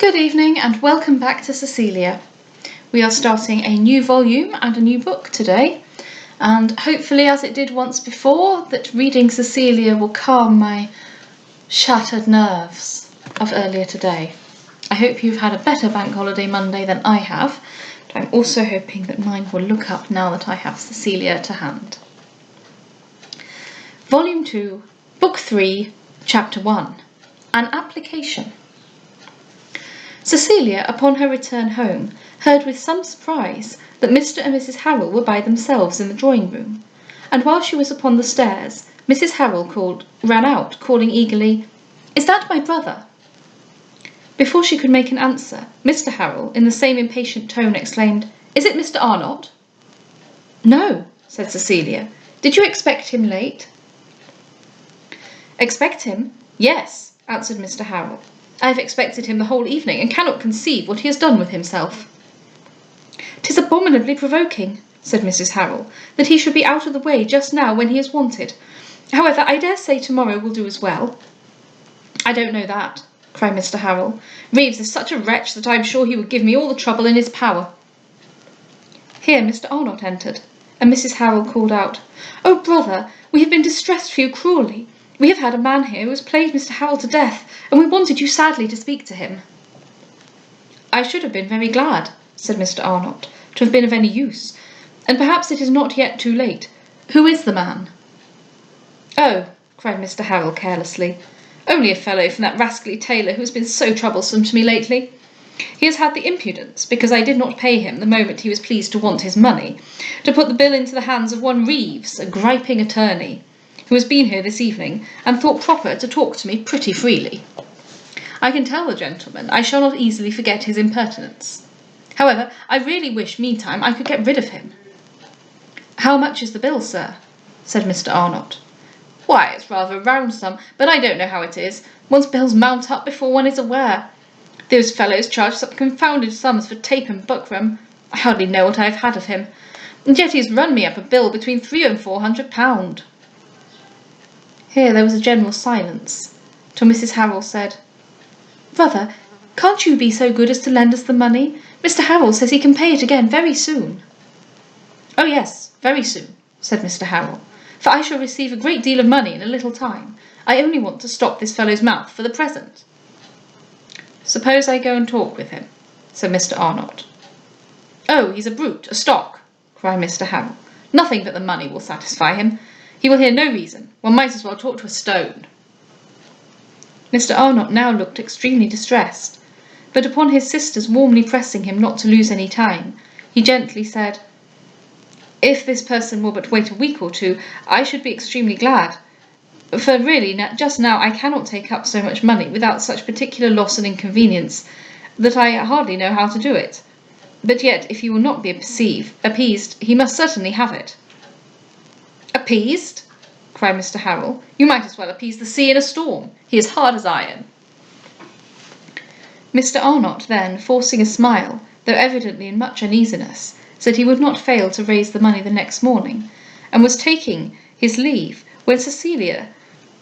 Good evening and welcome back to Cecilia. We are starting a new volume and a new book today, and hopefully, as it did once before, that reading Cecilia will calm my shattered nerves of earlier today. I hope you've had a better bank holiday Monday than I have, but I'm also hoping that mine will look up now that I have Cecilia to hand. Volume 2, Book 3, Chapter 1, An Application. Cecilia, upon her return home, heard with some surprise that Mr. and Mrs. Harrel were by themselves in the drawing-room, and while she was upon the stairs, Mrs. Harrel ran out, calling eagerly, "Is that my brother?" Before she could make an answer, Mr. Harrel, in the same impatient tone, exclaimed, "Is it Mr. Arnott?" "No," said Cecilia. "Did you expect him late?" "Expect him? Yes," answered Mr. Harrel. "I have expected him the whole evening, and cannot conceive what he has done with himself." "'Tis abominably provoking," said Mrs. Harrel, "that he should be out of the way just now when he is wanted. However, I dare say tomorrow will do as well." "I don't know that," cried Mr. Harrel. "Reeves is such a wretch that I am sure he would give me all the trouble in his power." Here Mr. Arnott entered, and Mrs. Harrel called out, "Oh, brother, we have been distressed for you cruelly. We have had a man here who has plagued Mr. Harrel to death, and we wanted you sadly to speak to him." "I should have been very glad," said Mr. Arnott, "to have been of any use, and perhaps it is not yet too late. Who is the man?" "Oh," cried Mr. Harrel carelessly, "only a fellow from that rascally tailor who has been so troublesome to me lately. He has had the impudence, because I did not pay him the moment he was pleased to want his money, to put the bill into the hands of one Reeves, a griping attorney, who has been here this evening, and thought proper to talk to me pretty freely. I can tell the gentleman I shall not easily forget his impertinence. However, I really wish meantime I could get rid of him." "How much is the bill, sir?" said Mr. Arnott. "Why, it's rather a round sum, but I don't know how it is. One's bills mount up before one is aware. Those fellows charge such confounded sums for tape and buckram. I hardly know what I have had of him, and yet he has run me up a bill between £300 and £400. Here there was a general silence, till Mrs. Harrel said, "Brother, can't you be so good as to lend us the money? Mr. Harrel says he can pay it again very soon." "Oh yes, very soon," said Mr. Harrel, "for I shall receive a great deal of money in a little time. I only want to stop this fellow's mouth for the present." "Suppose I go and talk with him," said Mr. Arnott. "Oh, he's a brute, a stock," cried Mr. Harrel. "Nothing but the money will satisfy him. He will hear no reason. One might as well talk to a stone." Mr. Arnott now looked extremely distressed, but upon his sister's warmly pressing him not to lose any time, he gently said, "If this person will but wait a week or two, I should be extremely glad, for really just now I cannot take up so much money without such particular loss and inconvenience that I hardly know how to do it. But yet, if he will not be appeased, he must certainly have it." "Appeased?" cried Mr. Harrel. "You might as well appease the sea in a storm. He is hard as iron." Mr. Arnott then, forcing a smile, though evidently in much uneasiness, said he would not fail to raise the money the next morning, and was taking his leave when Cecilia,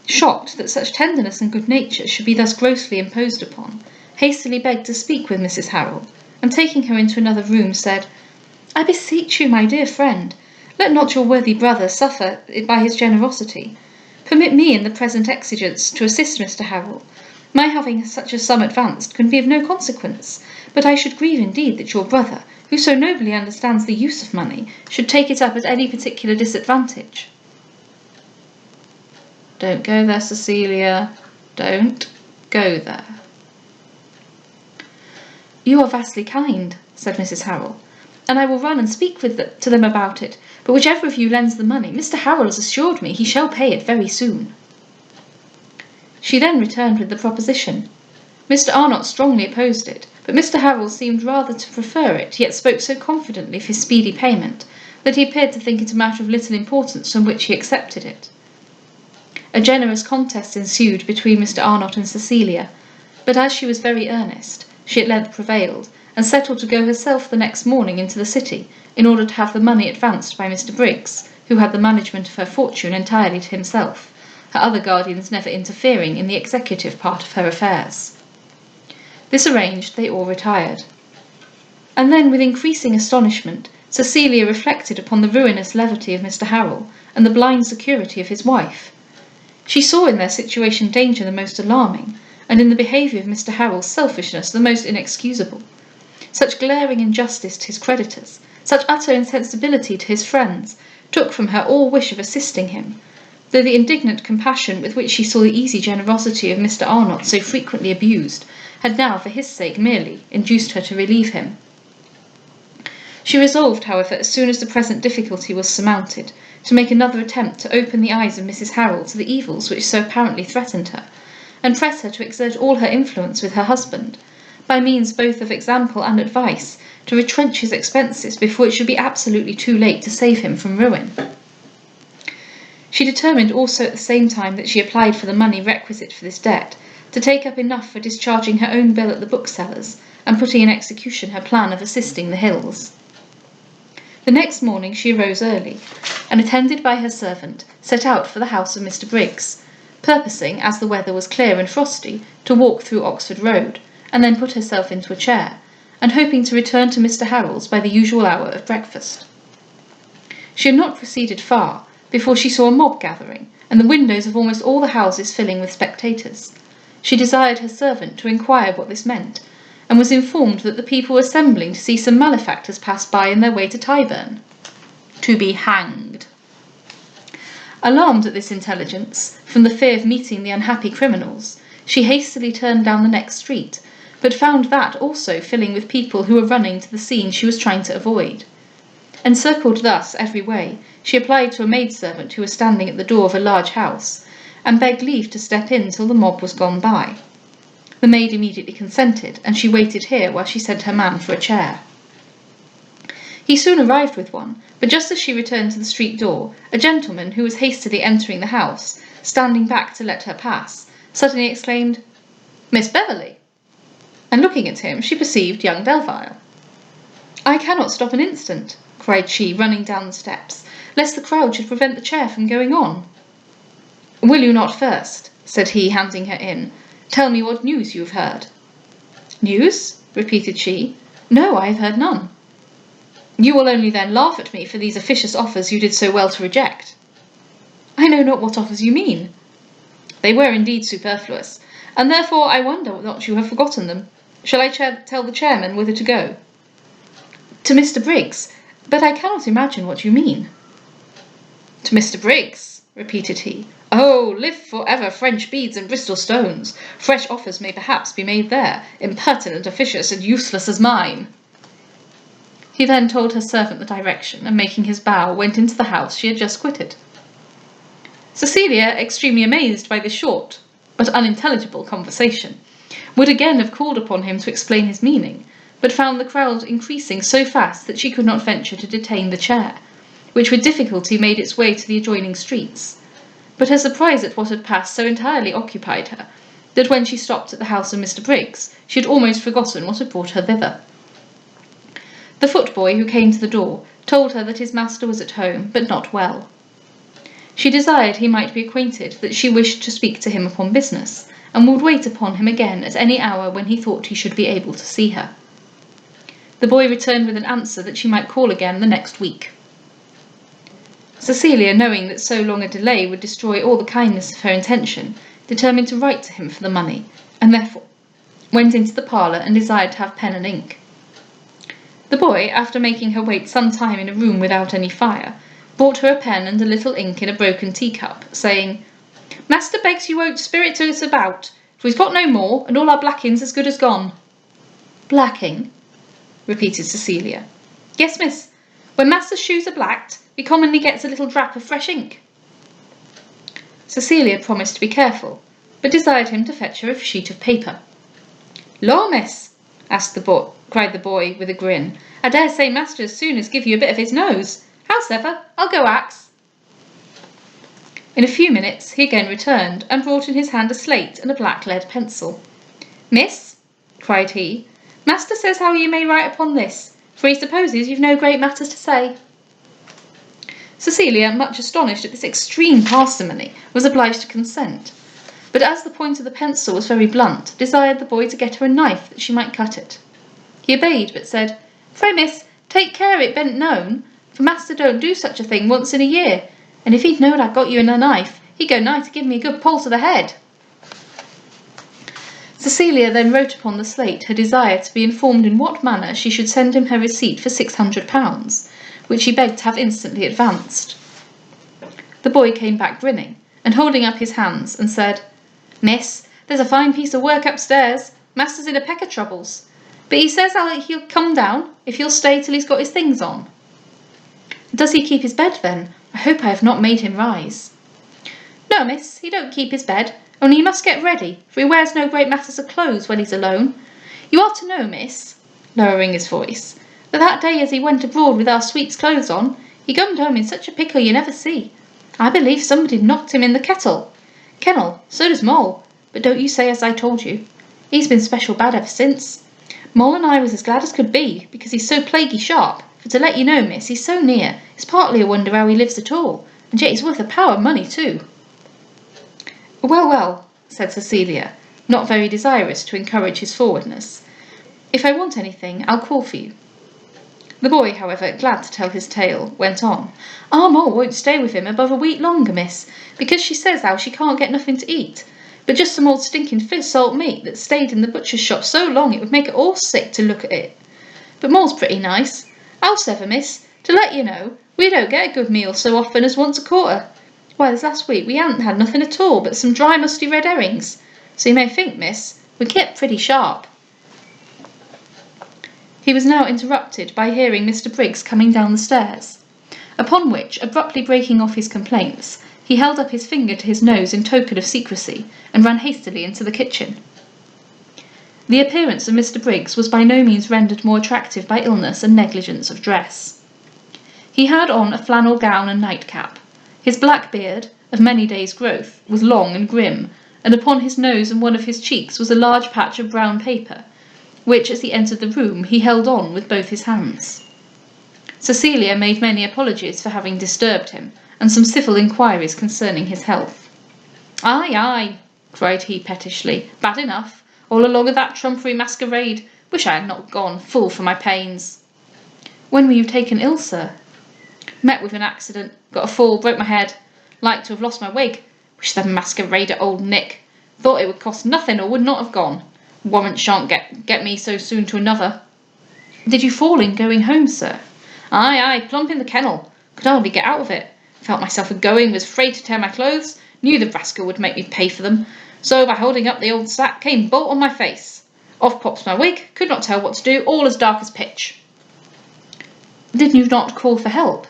shocked that such tenderness and good nature should be thus grossly imposed upon, hastily begged to speak with Mrs. Harrel, and taking her into another room, said, "I beseech you, my dear friend, let not your worthy brother suffer by his generosity. Permit me in the present exigence to assist Mr. Harrel. My having such a sum advanced can be of no consequence, but I should grieve indeed that your brother, who so nobly understands the use of money, should take it up at any particular disadvantage." "Don't go there, Cecilia. Don't go there." "You are vastly kind," said Mrs. Harrel, "and I will run and speak to them about it, but whichever of you lends the money, Mr. Harrel has assured me he shall pay it very soon." She then returned with the proposition. Mr. Arnott strongly opposed it, but Mr. Harrel seemed rather to prefer it, yet spoke so confidently of his speedy payment, that he appeared to think it a matter of little importance from which he accepted it. A generous contest ensued between Mr. Arnott and Cecilia, but as she was very earnest, she at length prevailed, and settled to go herself the next morning into the city, in order to have the money advanced by Mr. Briggs, who had the management of her fortune entirely to himself, her other guardians never interfering in the executive part of her affairs. This arranged, they all retired. And then, with increasing astonishment, Cecilia reflected upon the ruinous levity of Mr. Harrel, and the blind security of his wife. She saw in their situation danger the most alarming, and in the behaviour of Mr. Harrel's selfishness the most inexcusable. Such glaring injustice to his creditors, such utter insensibility to his friends, took from her all wish of assisting him, though the indignant compassion with which she saw the easy generosity of Mr. Arnott so frequently abused had now, for his sake merely, induced her to relieve him. She resolved, however, as soon as the present difficulty was surmounted, to make another attempt to open the eyes of Mrs. Harrel to the evils which so apparently threatened her, and press her to exert all her influence with her husband, by means both of example and advice, to retrench his expenses before it should be absolutely too late to save him from ruin. She determined also at the same time that she applied for the money requisite for this debt, to take up enough for discharging her own bill at the bookseller's, and putting in execution her plan of assisting the Hills. The next morning she arose early, and, attended by her servant, set out for the house of Mr. Briggs, purposing, as the weather was clear and frosty, to walk through Oxford Road, and then put herself into a chair, and hoping to return to Mr. Harrel's by the usual hour of breakfast. She had not proceeded far before she saw a mob gathering, and the windows of almost all the houses filling with spectators. She desired her servant to inquire what this meant, and was informed that the people were assembling to see some malefactors pass by in their way to Tyburn, to be hanged. Alarmed at this intelligence, from the fear of meeting the unhappy criminals, she hastily turned down the next street, but found that also filling with people who were running to the scene she was trying to avoid. Encircled thus every way, she applied to a maidservant who was standing at the door of a large house, and begged leave to step in till the mob was gone by. The maid immediately consented, and she waited here while she sent her man for a chair. He soon arrived with one, but just as she returned to the street door, a gentleman who was hastily entering the house, standing back to let her pass, suddenly exclaimed, "Miss Beverley!" And looking at him, she perceived young Delvile. "I cannot stop an instant," cried she, running down the steps, "lest the crowd should prevent the chair from going on." "Will you not first," said he, handing her in, "tell me what news you have heard?" "News?" repeated she. "No, I have heard none." "You will only then laugh at me for these officious offers you did so well to reject." "I know not what offers you mean." "They were indeed superfluous, and therefore I wonder not you have forgotten them. Shall I tell the chairman whither to go?" "To Mr. Briggs, but I cannot imagine what you mean." "To Mr. Briggs," repeated he. "Oh, live for ever French beads and Bristol stones! Fresh offers may perhaps be made there, impertinent, officious, and useless as mine." He then told her servant the direction, and making his bow, went into the house she had just quitted. Cecilia, extremely amazed by this short but unintelligible conversation, would again have called upon him to explain his meaning, but found the crowd increasing so fast that she could not venture to detain the chair, which with difficulty made its way to the adjoining streets. But her surprise at what had passed so entirely occupied her, that when she stopped at the house of Mr. Briggs, she had almost forgotten what had brought her thither. The footboy who came to the door told her that his master was at home, but not well. She desired he might be acquainted that she wished to speak to him upon business, and would wait upon him again at any hour when he thought he should be able to see her. The boy returned with an answer that she might call again the next week. Cecilia, knowing that so long a delay would destroy all the kindness of her intention, determined to write to him for the money, and therefore went into the parlour and desired to have pen and ink. The boy, after making her wait some time in a room without any fire, brought her a pen and a little ink in a broken teacup, saying, "Master begs you won't spirit us about, for he's got no more, and all our blacking's as good as gone." "Blacking?" repeated Cecilia. "Yes, miss. When master's shoes are blacked, he commonly gets a little drap of fresh ink." Cecilia promised to be careful, but desired him to fetch her a sheet of paper. "Law, miss," cried the boy with a grin, "I dare say master as soon as give you a bit of his nose. Howsever, I'll go ax." In a few minutes he again returned, and brought in his hand a slate and a black lead pencil. "Miss," cried he, "master says how you may write upon this, for he supposes you've no great matters to say." Cecilia, much astonished at this extreme parsimony, was obliged to consent, but as the point of the pencil was very blunt, desired the boy to get her a knife that she might cut it. He obeyed, but said, "Pray, miss, take care it ben't known, for master don't do such a thing once in a year, and if he'd knowed I'd got you in a knife, he'd go nigh to give me a good pull to the head." Cecilia then wrote upon the slate her desire to be informed in what manner she should send him her receipt for £600, which he begged to have instantly advanced. The boy came back grinning, and holding up his hands, and said, "Miss, there's a fine piece of work upstairs. Master's in a peck of troubles, but he says he'll come down if you'll stay till he's got his things on." "Does he keep his bed then? I hope I have not made him rise." "No, miss, he don't keep his bed, only he must get ready, for he wears no great matters of clothes when he's alone. You ought to know, miss," lowering his voice, "that day as he went abroad with our sweep's clothes on, he comed home in such a pickle you never see. I believe somebody knocked him in the kennel, so does Moll, but don't you say as I told you. He's been special bad ever since. Moll and I was as glad as could be, because he's so plaguey sharp, for to let you know, miss, he's so near, it's partly a wonder how he lives at all, and yet he's worth a power of money too." "Well, well," said Cecilia, not very desirous to encourage his forwardness. "If I want anything, I'll call for you." The boy, however, glad to tell his tale, went on. "Our Moll won't stay with him above a week longer, miss, because she says how she can't get nothing to eat, but just some old stinking fish salt meat that stayed in the butcher's shop so long it would make it all sick to look at it. But Moll's pretty nice. Howsever, miss, to let you know, we don't get a good meal so often as once a quarter. Why, this last week we hadn't had nothing at all but some dry musty red herrings, so you may think, miss, we kept pretty sharp." He was now interrupted by hearing Mr. Briggs coming down the stairs, upon which, abruptly breaking off his complaints, he held up his finger to his nose in token of secrecy, and ran hastily into the kitchen. The appearance of Mr. Briggs was by no means rendered more attractive by illness and negligence of dress. He had on a flannel gown and nightcap. His black beard, of many days' growth, was long and grim, and upon his nose and one of his cheeks was a large patch of brown paper, which, as he entered the room, he held on with both his hands. Cecilia made many apologies for having disturbed him, and some civil inquiries concerning his health. "Aye, aye," cried he pettishly, "bad enough, all along of that trumpery masquerade. Wish I had not gone, fool for my pains." "When were you taken ill, sir?" "Met with an accident, got a fall, broke my head, like to have lost my wig. Wish the masquerade at old Nick. Thought it would cost nothing or would not have gone. Warrant shan't get me so soon to another." "Did you fall in going home, sir?" "Aye, aye, plump in the kennel. Could hardly get out of it. Felt myself a-going, was afraid to tear my clothes, knew the rascal would make me pay for them, so by holding up the old sack came bolt on my face. Off pops my wig, could not tell what to do, all as dark as pitch." "Did you not call for help?"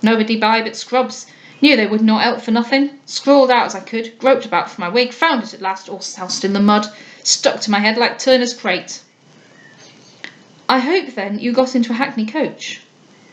"Nobody by but Scrubs. Knew they would not help for nothing. Scrawled out as I could, groped about for my wig, found it at last, all soused in the mud, stuck to my head like Turner's crate." "I hope, then, you got into a hackney coach?"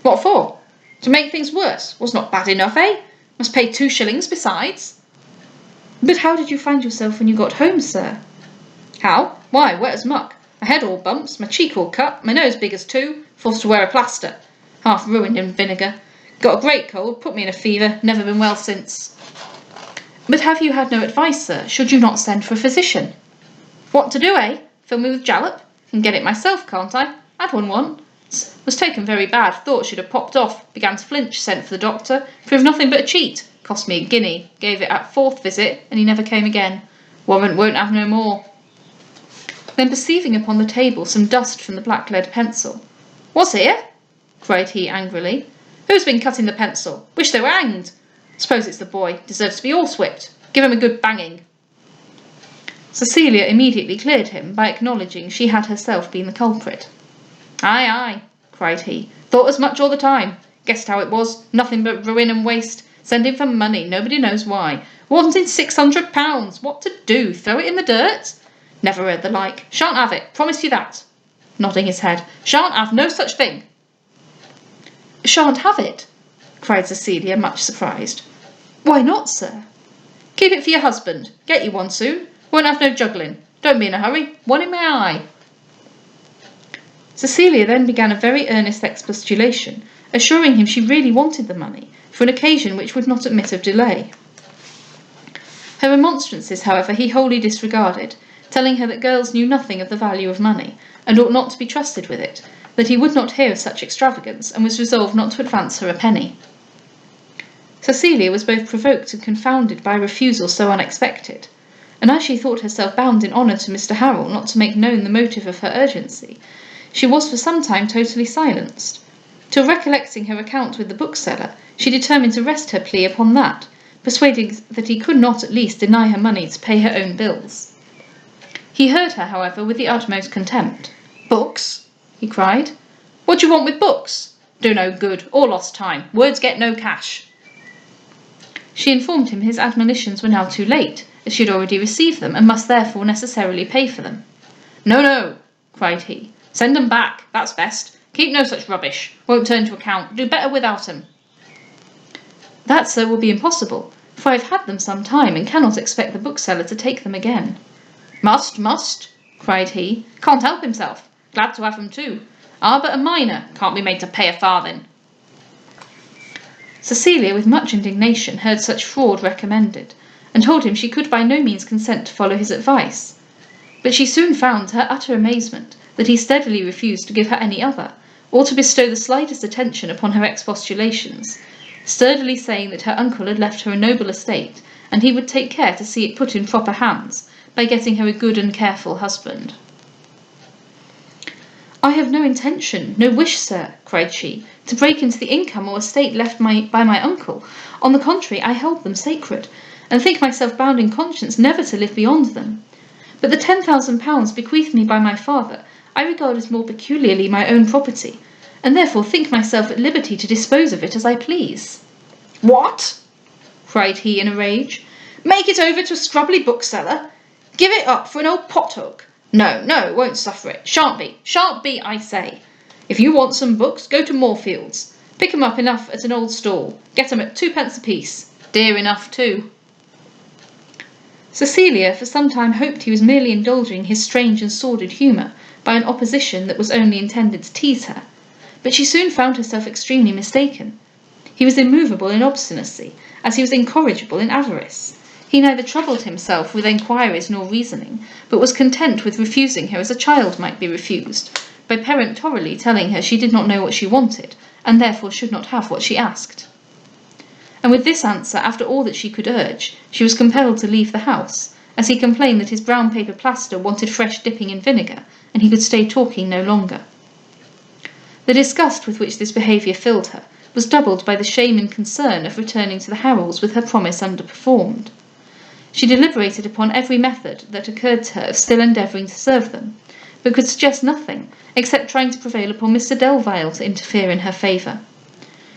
"What for? To make things worse. Was not bad enough, eh? Must pay 2 shillings besides." "But how did you find yourself when you got home, sir?" "How? Why, wet as muck. My head all bumps, my cheek all cut, my nose big as 2, forced to wear a plaster. Half ruined in vinegar. Got a great cold, put me in a fever, never been well since." "But have you had no advice, sir? Should you not send for a physician?" "What to do, eh? Fill me with jalap? Can get it myself, can't I? Had one once. Was taken very bad, thought she'd have popped off, began to flinch, sent for the doctor, proved nothing but a cheat, cost me a guinea, gave it at 4th visit, and he never came again. Warrant won't have no more." Then perceiving upon the table some dust from the black lead pencil, "What's here?" cried he angrily. "Who's been cutting the pencil? Wish they were hanged. Suppose it's the boy, deserves to be horsewhipped. Give him a good banging." Cecilia immediately cleared him by acknowledging she had herself been the culprit. "Aye, aye," cried he, "thought as much all the time. Guessed how it was, nothing but ruin and waste. Sending for money, nobody knows why. Wanting £600. What to do? Throw it in the dirt? Never heard the like. Shan't have it, promise you that," nodding his head. "Shan't have no such thing." "Shan't have it?" cried Cecilia, much surprised. "Why not, sir?" "Keep it for your husband. Get you one soon. Won't have no juggling. Don't be in a hurry. One in my eye." Cecilia then began a very earnest expostulation, assuring him she really wanted the money, for an occasion which would not admit of delay. Her remonstrances, however, he wholly disregarded, telling her that girls knew nothing of the value of money, and ought not to be trusted with it, that he would not hear of such extravagance, and was resolved not to advance her a penny. Cecilia was both provoked and confounded by a refusal so unexpected, and as she thought herself bound in honour to Mr. Harrel not to make known the motive of her urgency, she was for some time totally silenced, till recollecting her account with the bookseller, she determined to rest her plea upon that, persuading that he could not at least deny her money to pay her own bills. He heard her, however, with the utmost contempt. "Books?" he cried. "What do you want with books? Do no good, or lost time. Words get no cash." She informed him his admonitions were now too late, as she had already received them, and must therefore necessarily pay for them. "No, no," cried he. "Send 'em back, that's best. Keep no such rubbish. Won't turn to account. Do better without 'em." "That, sir, will be impossible, for I have had them some time, and cannot expect the bookseller to take them again." Must," cried he. "Can't help himself. Glad to have 'em too. Ah, but a minor can't be made to pay a farthing." Cecilia, with much indignation, heard such fraud recommended, and told him she could by no means consent to follow his advice. But she soon found, to her utter amazement, that he steadily refused to give her any other, or to bestow the slightest attention upon her expostulations, sturdily saying that her uncle had left her a noble estate, and he would take care to see it put in proper hands, by getting her a good and careful husband. "I have no intention, no wish, sir," cried she, "to break into the income or estate left by my uncle. On the contrary, I hold them sacred, and think myself bound in conscience never to live beyond them. But the £10,000 bequeathed me by my father I regard as more peculiarly my own property, and therefore think myself at liberty to dispose of it as I please." "What!" cried he in a rage. "Make it over to a scrubbly bookseller? Give it up for an old pothook? No, no, won't suffer it. Shan't be, I say. If you want some books, go to Moorfields. Pick 'em up enough at an old stall. Get 'em at 2d. apiece. Dear enough too." Cecilia for some time hoped he was merely indulging his strange and sordid humour by an opposition that was only intended to tease her, but she soon found herself extremely mistaken. He was immovable in obstinacy, as he was incorrigible in avarice. He neither troubled himself with enquiries nor reasoning, but was content with refusing her as a child might be refused, by peremptorily telling her she did not know what she wanted, and therefore should not have what she asked. And with this answer, after all that she could urge, she was compelled to leave the house, as he complained that his brown paper plaster wanted fresh dipping in vinegar, and he could stay talking no longer. The disgust with which this behaviour filled her was doubled by the shame and concern of returning to the Harrels with her promise underperformed. She deliberated upon every method that occurred to her of still endeavouring to serve them, but could suggest nothing except trying to prevail upon Mr. Delvile to interfere in her favour.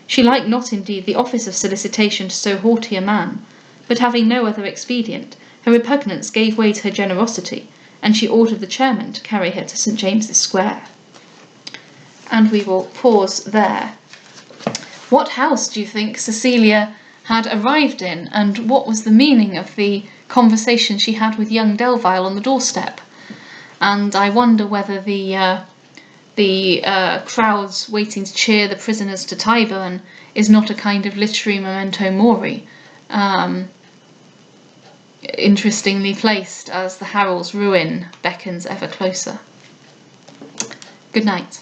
She liked not indeed the office of solicitation to so haughty a man, but having no other expedient, her repugnance gave way to her generosity, and she ordered the chairman to carry her to St. James's Square. And we will pause there. What house do you think Cecilia had arrived in, and what was the meaning of the conversation she had with young Delvile on the doorstep? And I wonder whether the crowds waiting to cheer the prisoners to Tyburn is not a kind of literary memento mori, interestingly placed as the Harrel's ruin beckons ever closer. Good night.